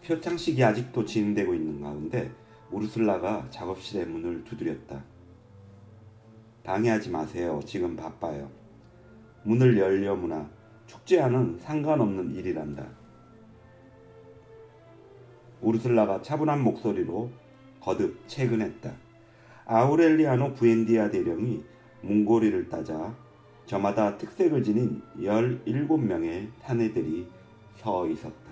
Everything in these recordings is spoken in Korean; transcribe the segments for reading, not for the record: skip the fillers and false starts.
표창식이 아직도 진행되고 있는 가운데 우르슬라가 작업실의 문을 두드렸다. 방해하지 마세요. 지금 바빠요. 문을 열려무나 축제와는 상관없는 일이란다. 우르슬라가 차분한 목소리로 거듭 채근했다. 아우렐리아노 부엔디아 대령이 문고리를 따자 저마다 특색을 지닌 17명의 사내들이 서 있었다.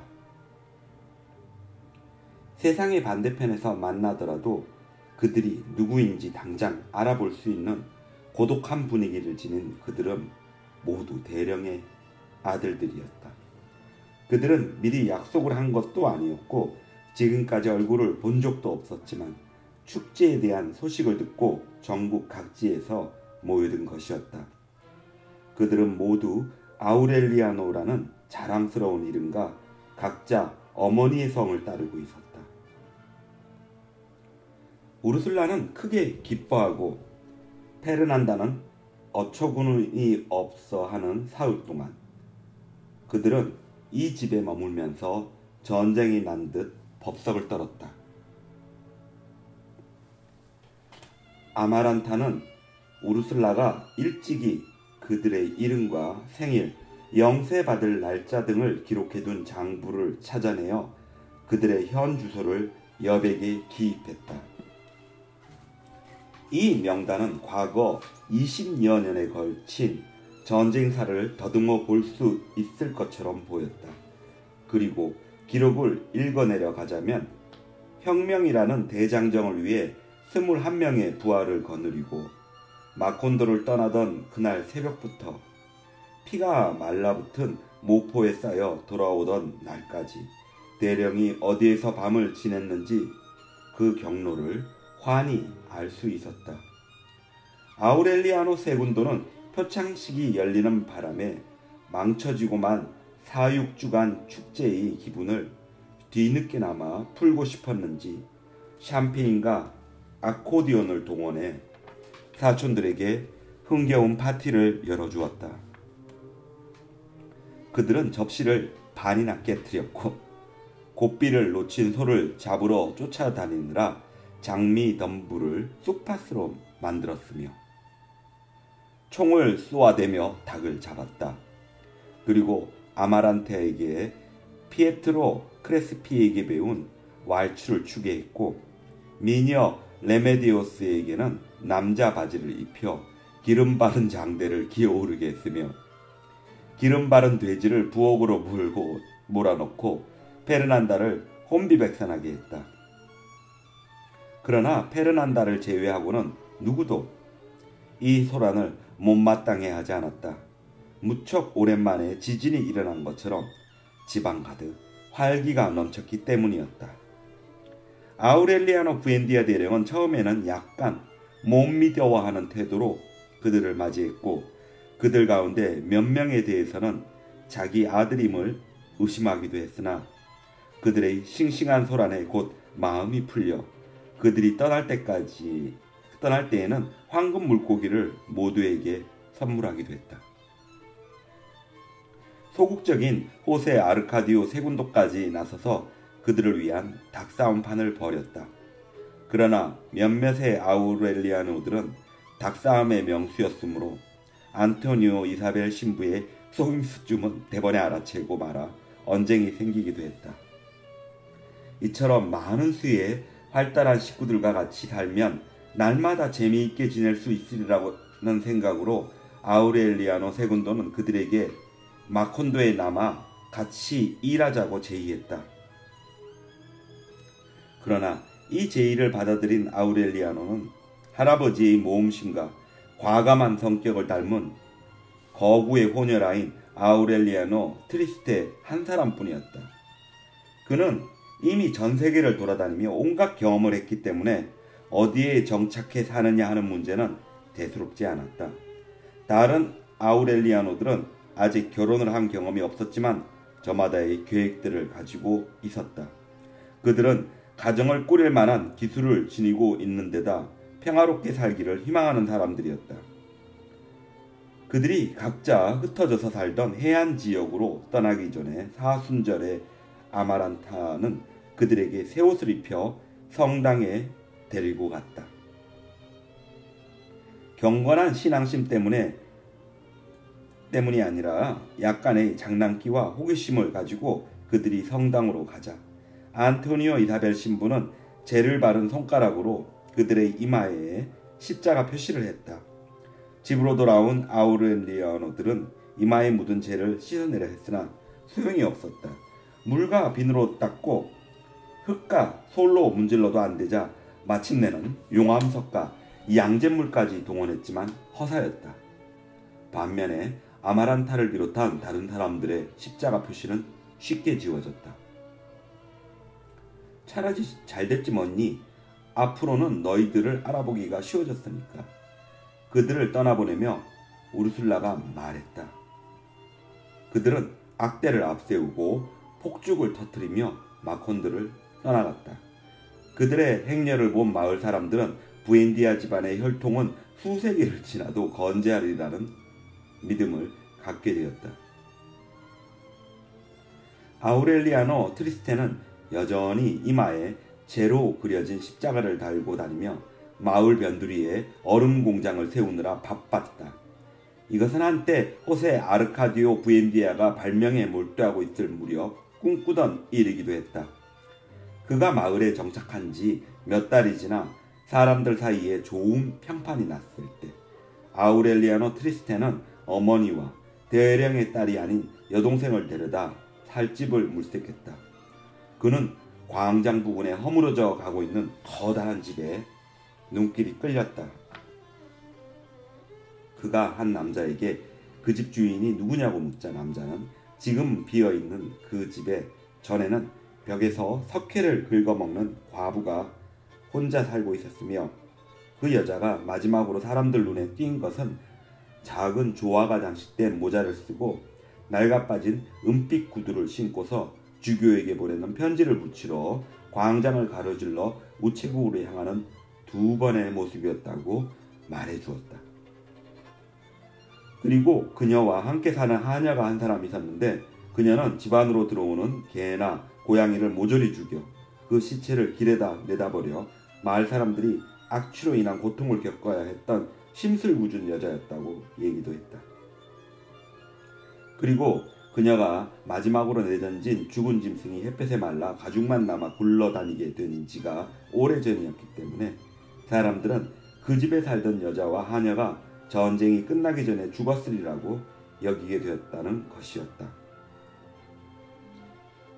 세상의 반대편에서 만나더라도 그들이 누구인지 당장 알아볼 수 있는 고독한 분위기를 지닌 그들은 모두 대령의 아들들이었다. 그들은 미리 약속을 한 것도 아니었고 지금까지 얼굴을 본 적도 없었지만 축제에 대한 소식을 듣고 전국 각지에서 모여든 것이었다. 그들은 모두 아우렐리아노라는 자랑스러운 이름과 각자 어머니의 성을 따르고 있었다. 우르슬라는 크게 기뻐하고 페르난다는 어처구니 없어 하는 사흘 동안 그들은 이 집에 머물면서 전쟁이 난 듯 법석을 떨었다. 아마란타는 우르슬라가 일찍이 그들의 이름과 생일, 영세 받을 날짜 등을 기록해둔 장부를 찾아내어 그들의 현 주소를 여백에 기입했다. 이 명단은 과거 20여 년에 걸친 전쟁사를 더듬어 볼 수 있을 것처럼 보였다. 그리고 기록을 읽어내려 가자면 혁명이라는 대장정을 위해 21명의 부하를 거느리고 마콘도를 떠나던 그날 새벽부터 피가 말라붙은 모포에 쌓여 돌아오던 날까지 대령이 어디에서 밤을 지냈는지 그 경로를 환히 알 수 있었다. 아우렐리아노 세군도는 표창식이 열리는 바람에 망쳐지고만 4-6주간 축제의 기분을 뒤늦게나마 풀고 싶었는지 샴페인과 아코디온을 동원해 사촌들에게 흥겨운 파티를 열어주었다. 그들은 접시를 반이나 깨뜨렸고 고삐를 놓친 소를 잡으러 쫓아다니느라 장미 덤불을 쑥팥으로 만들었으며 총을 쏘아대며 닭을 잡았다. 그리고 아마란테에게 피에트로 크레스피에게 배운 왈츠를 추게 했고 미녀 레메디오스에게는 남자 바지를 입혀 기름 바른 장대를 기어오르게 했으며 기름 바른 돼지를 부엌으로 물고 몰아넣고 페르난다를 혼비백산하게 했다. 그러나 페르난다를 제외하고는 누구도 이 소란을 못마땅해 하지 않았다. 무척 오랜만에 지진이 일어난 것처럼 집안 가득 활기가 넘쳤기 때문이었다. 아우렐리아노 부엔디아 대령은 처음에는 약간 못 믿어하는 태도로 그들을 맞이했고 그들 가운데 몇 명에 대해서는 자기 아들임을 의심하기도 했으나 그들의 싱싱한 소란에 곧 마음이 풀려 그들이 떠날 때에는 황금 물고기를 모두에게 선물하기도 했다. 소극적인 호세 아르카디오 세군도까지 나서서 그들을 위한 닭싸움판을 벌였다. 그러나 몇몇의 아우렐리아노들은 닭싸움의 명수였으므로 안토니오 이사벨 신부의 속임수쯤은 대번에 알아채고 말아 언쟁이 생기기도 했다. 이처럼 많은 수의 활달한 식구들과 같이 살면 날마다 재미있게 지낼 수 있으리라는 생각으로 아우렐리아노 세군도는 그들에게 마콘도에 남아 같이 일하자고 제의했다. 그러나 이 제의를 받아들인 아우렐리아노는 할아버지의 모험심과 과감한 성격을 닮은 거구의 호녀라인 아우렐리아노 트리스테 한 사람뿐이었다. 그는 이미 전 세계를 돌아다니며 온갖 경험을 했기 때문에 어디에 정착해 사느냐 하는 문제는 대수롭지 않았다. 다른 아우렐리아노들은 아직 결혼을 한 경험이 없었지만 저마다의 계획들을 가지고 있었다. 그들은 가정을 꾸릴 만한 기술을 지니고 있는 데다 평화롭게 살기를 희망하는 사람들이었다. 그들이 각자 흩어져서 살던 해안 지역으로 떠나기 전에 사순절에 아마란타는 그들에게 새 옷을 입혀 성당에 데리고 갔다. 경건한 신앙심 때문이 아니라 약간의 장난기와 호기심을 가지고 그들이 성당으로 가자 안토니오 이사벨 신부는 재를 바른 손가락으로 그들의 이마에 십자가 표시를 했다. 집으로 돌아온 아우렐리아노들은 이마에 묻은 재를 씻어내려 했으나 소용이 없었다. 물과 비누로 닦고 흙과 솔로 문질러도 안 되자 마침내는 용암석과 양잿물까지 동원했지만 허사였다. 반면에 아마란타를 비롯한 다른 사람들의 십자가 표시는 쉽게 지워졌다. 차라리 잘됐지 뭐니. 앞으로는 너희들을 알아보기가 쉬워졌으니까. 그들을 떠나보내며 우르술라가 말했다. 그들은 악대를 앞세우고 폭죽을 터뜨리며 마콘드를 떠나갔다. 그들의 행렬을 본 마을 사람들은 부엔디아 집안의 혈통은 수세기를 지나도 건재하리라는 믿음을 갖게 되었다. 아우렐리아노 트리스테는 여전히 이마에 재로 그려진 십자가를 달고 다니며 마을 변두리에 얼음 공장을 세우느라 바빴다. 이것은 한때 호세 아르카디오 부엔디아가 발명에 몰두하고 있을 무렵 꿈꾸던 일이기도 했다. 그가 마을에 정착한 지 몇 달이 지나 사람들 사이에 좋은 평판이 났을 때 아우렐리아노 트리스테는 어머니와 대령의 딸이 아닌 여동생을 데려다 살 집을 물색했다. 그는 광장 부근에 허물어져 가고 있는 커다란 집에 눈길이 끌렸다. 그가 한 남자에게 그 집 주인이 누구냐고 묻자 남자는 지금 비어있는 그 집에 전에는 벽에서 석회를 긁어먹는 과부가 혼자 살고 있었으며 그 여자가 마지막으로 사람들 눈에 띈 것은 작은 조화가 장식된 모자를 쓰고 낡아빠진 은빛 구두를 신고서 주교에게 보내는 편지를 붙이러 광장을 가로질러 우체국으로 향하는 두 번의 모습이었다고 말해주었다. 그리고 그녀와 함께 사는 하녀가 한 사람이 있었는데 그녀는 집 안으로 들어오는 개나 고양이를 모조리 죽여 그 시체를 길에다 내다버려 마을 사람들이 악취로 인한 고통을 겪어야 했던 심술궂은 여자였다고 얘기도 했다. 그리고 그녀가 마지막으로 내던진 죽은 짐승이 햇볕에 말라 가죽만 남아 굴러다니게 된 지가 오래전이었기 때문에 사람들은 그 집에 살던 여자와 하녀가 전쟁이 끝나기 전에 죽었으리라고 여기게 되었다는 것이었다.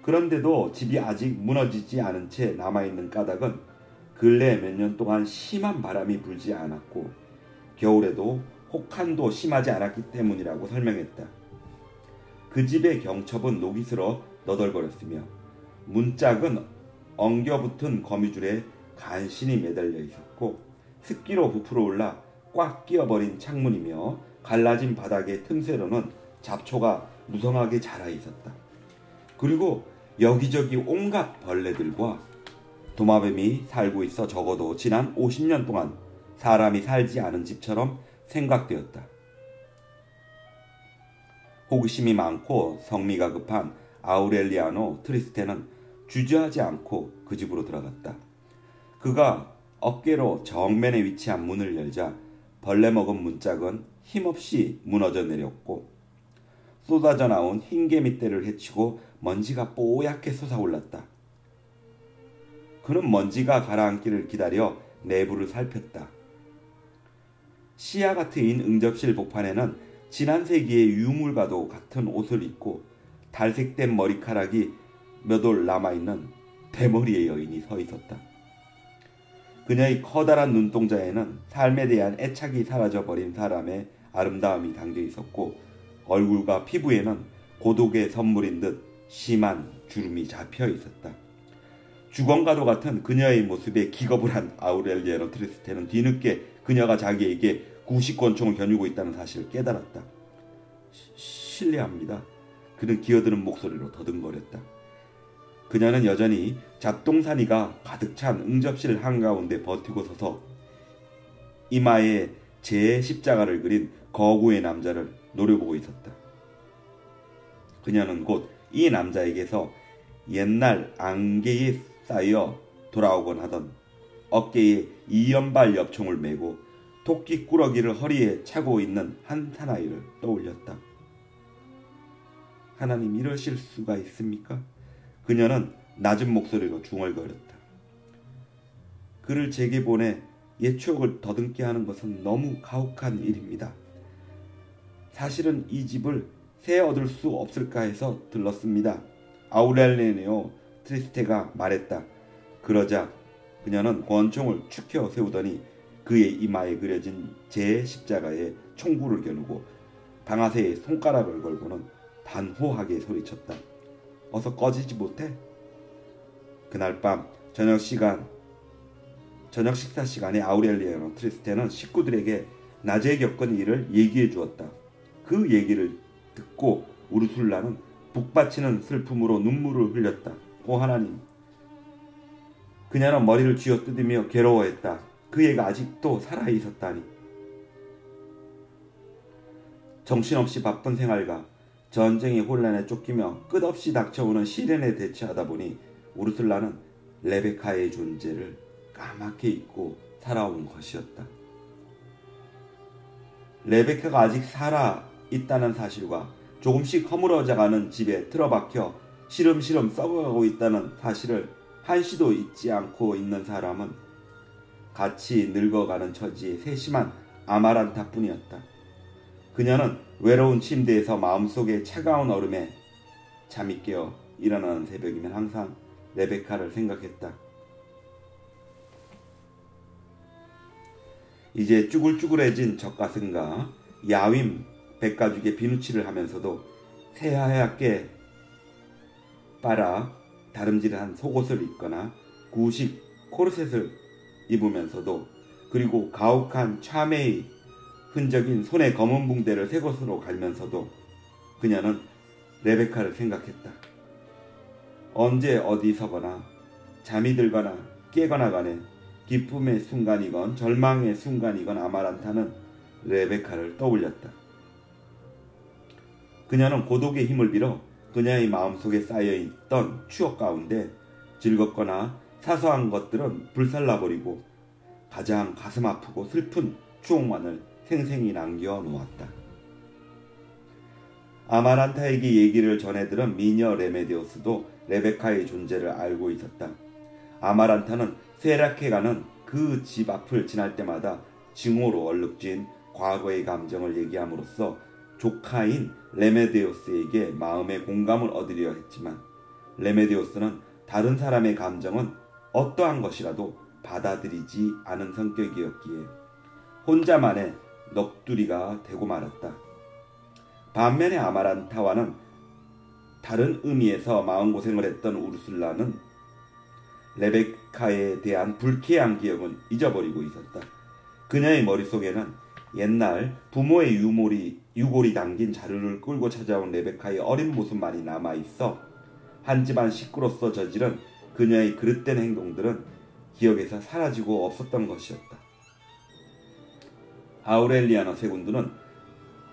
그런데도 집이 아직 무너지지 않은 채 남아있는 까닭은 근래 몇 년 동안 심한 바람이 불지 않았고 겨울에도 혹한도 심하지 않았기 때문이라고 설명했다. 그 집의 경첩은 녹이 슬어 너덜거렸으며 문짝은 엉겨붙은 거미줄에 간신히 매달려 있었고 습기로 부풀어 올라 꽉 끼어버린 창문이며 갈라진 바닥의 틈새로는 잡초가 무성하게 자라 있었다. 그리고 여기저기 온갖 벌레들과 도마뱀이 살고 있어 적어도 지난 50년 동안 사람이 살지 않은 집처럼 생각되었다. 호기심이 많고 성미가 급한 아우렐리아노 트리스테는 주저하지 않고 그 집으로 들어갔다. 그가 어깨로 정면에 위치한 문을 열자 벌레 먹은 문짝은 힘없이 무너져 내렸고 쏟아져 나온 흰개미떼를 헤치고 먼지가 뽀얗게 솟아올랐다. 그는 먼지가 가라앉기를 기다려 내부를 살폈다. 시야가 트인 응접실 복판에는 지난 세기의 유물과도 같은 옷을 입고 달색된 머리카락이 몇 올 남아있는 대머리의 여인이 서 있었다. 그녀의 커다란 눈동자에는 삶에 대한 애착이 사라져버린 사람의 아름다움이 담겨 있었고 얼굴과 피부에는 고독의 선물인 듯 심한 주름이 잡혀 있었다. 주검과도 같은 그녀의 모습에 기겁을 한 아우렐리아노 트리스테는 뒤늦게 그녀가 자기에게 구식권총을 겨누고 있다는 사실을 깨달았다. 실례합니다. 그는 기어드는 목소리로 더듬거렸다. 그녀는 여전히 잡동사니가 가득 찬 응접실 한가운데 버티고 서서 이마에 제 십자가를 그린 거구의 남자를 노려보고 있었다. 그녀는 곧 이 남자에게서 옛날 안개의 쌓여 돌아오곤 하던 어깨에 이연발 엽총을 메고 토끼 꾸러기를 허리에 차고 있는 한 사나이를 떠올렸다. 하나님, 이러실 수가 있습니까? 그녀는 낮은 목소리로 중얼거렸다. 그를 제게 보내 옛 추억을 더듬게 하는 것은 너무 가혹한 일입니다. 사실은 이 집을 새 얻을 수 없을까 해서 들렀습니다. 아우렐리아노 트리스테가 말했다. 그러자 그녀는 권총을 축혀 세우더니 그의 이마에 그려진 제10자가에 총구를 겨누고 방아쇠에 손가락을 걸고는 단호하게 소리쳤다. 어서 꺼지지 못해? 그날 밤 저녁 식사 시간에 아우렐리아노 트리스테는 식구들에게 낮에 겪은 일을 얘기해 주었다. 그 얘기를 듣고 우르술라는 북받치는 슬픔으로 눈물을 흘렸다. 오 하나님. 그녀는 머리를 쥐어뜯으며 괴로워했다. 그 애가 아직도 살아있었다니. 정신없이 바쁜 생활과 전쟁의 혼란에 쫓기며 끝없이 닥쳐오는 시련에 대처하다 보니 우르술라는 레베카의 존재를 까맣게 잊고 살아온 것이었다. 레베카가 아직 살아있다는 사실과 조금씩 허물어져가는 집에 틀어박혀 시름시름 썩어가고 있다는 사실을 한시도 잊지 않고 있는 사람은 같이 늙어가는 처지의 세심한 아마란타뿐이었다. 그녀는 외로운 침대에서 마음속에 차가운 얼음에 잠이 깨어 일어나는 새벽이면 항상 레베카를 생각했다. 이제 쭈글쭈글해진 젖가슴과 야윈 백가죽에 비누칠을 하면서도 새하얗게 빨아 다름질한 속옷을 입거나 구식 코르셋을 입으면서도 그리고 가혹한 참회의 흔적인 손에 검은 붕대를 새 것으로 갈면서도 그녀는 레베카를 생각했다. 언제 어디서거나 잠이 들거나 깨거나 간에 기쁨의 순간이건 절망의 순간이건 아마란타는 레베카를 떠올렸다. 그녀는 고독의 힘을 빌어 그녀의 마음속에 쌓여있던 추억 가운데 즐겁거나 사소한 것들은 불살라버리고 가장 가슴 아프고 슬픈 추억만을 생생히 남겨놓았다. 아마란타에게 얘기를 전해들은 미녀 레메데우스도 레베카의 존재를 알고 있었다. 아마란타는 쇠락해가는 그 집 앞을 지날 때마다 증오로 얼룩진 과거의 감정을 얘기함으로써 조카인 레메데우스에게 마음의 공감을 얻으려 했지만 레메데우스는 다른 사람의 감정은 어떠한 것이라도 받아들이지 않은 성격이었기에 혼자만의 넋두리가 되고 말았다. 반면에 아마란타와는 다른 의미에서 마음고생을 했던 우르술라는 레베카에 대한 불쾌한 기억은 잊어버리고 있었다. 그녀의 머릿속에는 옛날 부모의 유골이 담긴 자루를 끌고 찾아온 레베카의 어린 모습만이 남아있어 한 집안 식구로서 저지른 그녀의 그릇된 행동들은 기억에서 사라지고 없었던 것이었다. 아우렐리아노 세군두는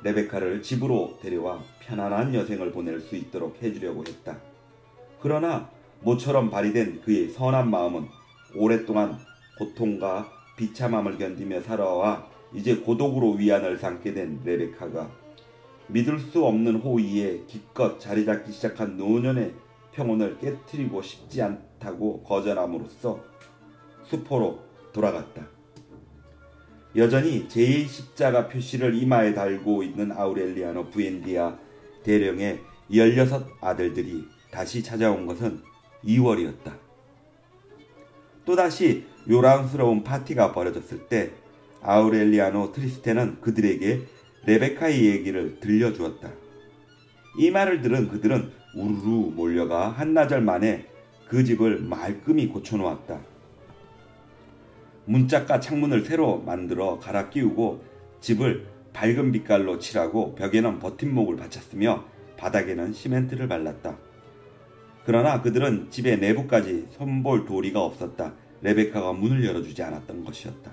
레베카를 집으로 데려와 편안한 여생을 보낼 수 있도록 해주려고 했다. 그러나 모처럼 발휘된 그의 선한 마음은 오랫동안 고통과 비참함을 견디며 살아와 이제 고독으로 위안을 삼게 된 레베카가 믿을 수 없는 호의에 기껏 자리잡기 시작한 노년의 평온을 깨트리고 싶지 않다고 거절함으로써 수포로 돌아갔다. 여전히 제10자가 표시를 이마에 달고 있는 아우렐리아노 부엔디아 대령의 16 아들들이 다시 찾아온 것은 2월이었다. 또다시 요란스러운 파티가 벌어졌을 때 아우렐리아노 트리스테는 그들에게 레베카의 얘기를 들려주었다. 이 말을 들은 그들은 우르르 몰려가 한나절 만에 그 집을 말끔히 고쳐놓았다. 문짝과 창문을 새로 만들어 갈아 끼우고 집을 밝은 빛깔로 칠하고 벽에는 버팀목을 받쳤으며 바닥에는 시멘트를 발랐다. 그러나 그들은 집의 내부까지 손볼 도리가 없었다. 레베카가 문을 열어주지 않았던 것이었다.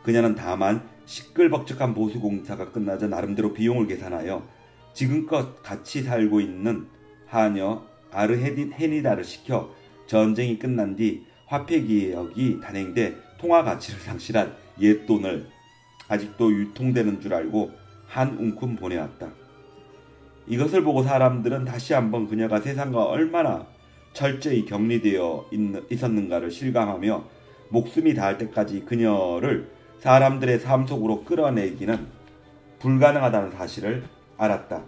그녀는 다만 시끌벅적한 보수공사가 끝나자 나름대로 비용을 계산하여 지금껏 같이 살고 있는 하녀 아르헤니다를 시켜 전쟁이 끝난 뒤 화폐개혁이 단행돼 통화 가치를 상실한 옛돈을 아직도 유통되는 줄 알고 한 움큼 보내왔다. 이것을 보고 사람들은 다시 한번 그녀가 세상과 얼마나 철저히 격리되어 있었는가를 실감하며 목숨이 닿을 때까지 그녀를 사람들의 삶 속으로 끌어내기는 불가능하다는 사실을 알았다.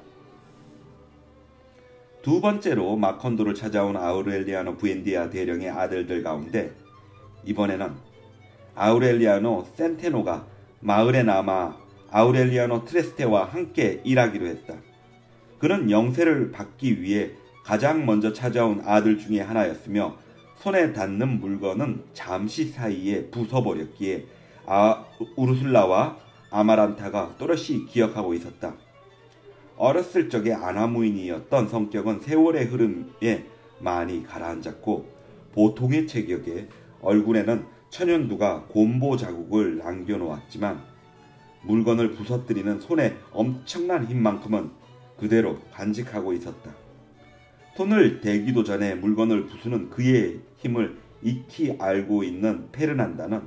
두 번째로 마콘도를 찾아온 아우렐리아노 부엔디아 대령의 아들들 가운데 이번에는 아우렐리아노 센테노가 마을에 남아 아우렐리아노 트레스테와 함께 일하기로 했다. 그는 영세를 받기 위해 가장 먼저 찾아온 아들 중에 하나였으며 손에 닿는 물건은 잠시 사이에 부숴버렸기에 우르술라와 아마란타가 또렷이 기억하고 있었다. 어렸을 적에 아나무인이었던 성격은 세월의 흐름에 많이 가라앉았고 보통의 체격에 얼굴에는 천연두가 곰보 자국을 남겨놓았지만 물건을 부서뜨리는 손에 엄청난 힘만큼은 그대로 간직하고 있었다. 손을 대기도 전에 물건을 부수는 그의 힘을 익히 알고 있는 페르난다는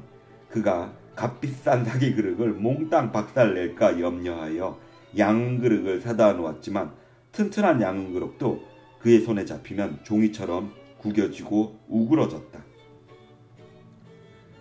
그가 값비싼 사기 그릇을 몽땅 박살낼까 염려하여 양그릇을 사다 놓았지만 튼튼한 양그릇도 그의 손에 잡히면 종이처럼 구겨지고 우그러졌다.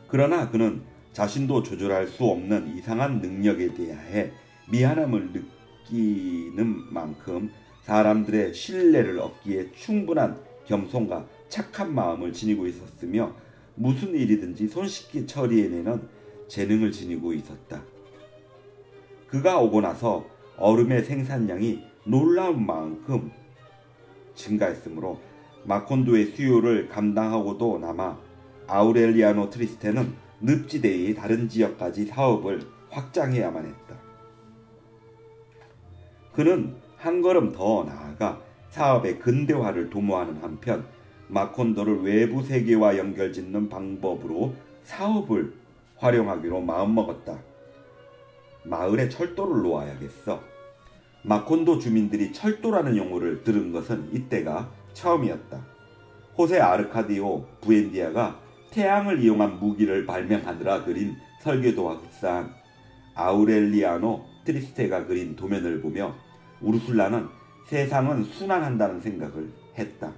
그러나 그는 자신도 조절할 수 없는 이상한 능력에 대해 미안함을 느끼는 만큼 사람들의 신뢰를 얻기에 충분한 겸손과 착한 마음을 지니고 있었으며 무슨 일이든지 손쉽게 처리해내는 재능을 지니고 있었다. 그가 오고 나서 얼음의 생산량이 놀라운 만큼 증가했으므로 마콘도의 수요를 감당하고도 남아 아우렐리아노 트리스테는 늪지대의 다른 지역까지 사업을 확장해야만 했다. 그는 한 걸음 더 나아가 사업의 근대화를 도모하는 한편 마콘도를 외부 세계와 연결짓는 방법으로 사업을 활용하기로 마음먹었다. 마을에 철도를 놓아야겠어. 마콘도 주민들이 철도라는 용어를 들은 것은 이때가 처음이었다. 호세 아르카디오 부엔디아가 태양을 이용한 무기를 발명하느라 그린 설계도와 흡사한 아우렐리아노 트리스테가 그린 도면을 보며 우르술라는 세상은 순환한다는 생각을 했다.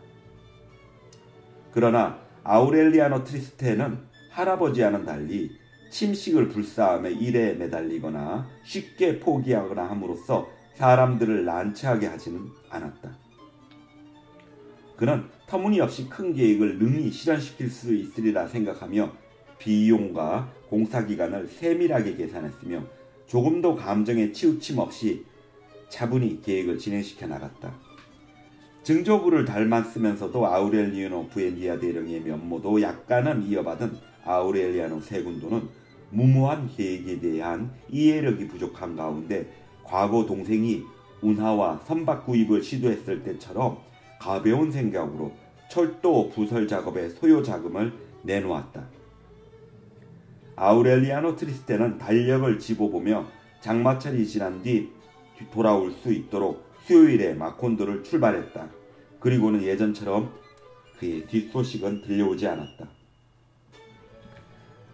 그러나 아우렐리아노 트리스테는 할아버지와는 달리 침식을 불사함에 일에 매달리거나 쉽게 포기하거나 함으로써 사람들을 난처하게 하지는 않았다. 그는 터무니없이 큰 계획을 능히 실현시킬 수 있으리라 생각하며 비용과 공사기간을 세밀하게 계산했으며 조금도 감정에 치우침 없이 차분히 계획을 진행시켜 나갔다. 증조부를 닮았으면서도 아우렐리아노 부엔디아 대령의 면모도 약간은 이어받은 아우렐리아노 세군도는 무모한 계획에 대한 이해력이 부족한 가운데 과거 동생이 운하와 선박 구입을 시도했을 때처럼 가벼운 생각으로 철도 부설 작업의 소요 자금을 내놓았다. 아우렐리아노 트리스테는 달력을 집어보며 장마철이 지난 뒤 돌아올 수 있도록 수요일에 마콘도를 출발했다. 그리고는 예전처럼 그의 뒷소식은 들려오지 않았다.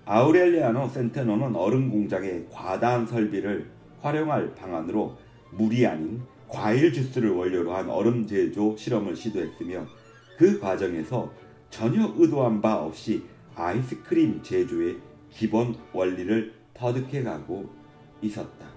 아우렐리아노 센테노는 얼음 공장의 과다한 설비를 활용할 방안으로 물이 아닌 과일 주스를 원료로 한 얼음 제조 실험을 시도했으며 그 과정에서 전혀 의도한 바 없이 아이스크림 제조의 기본 원리를 터득해가고 있었다.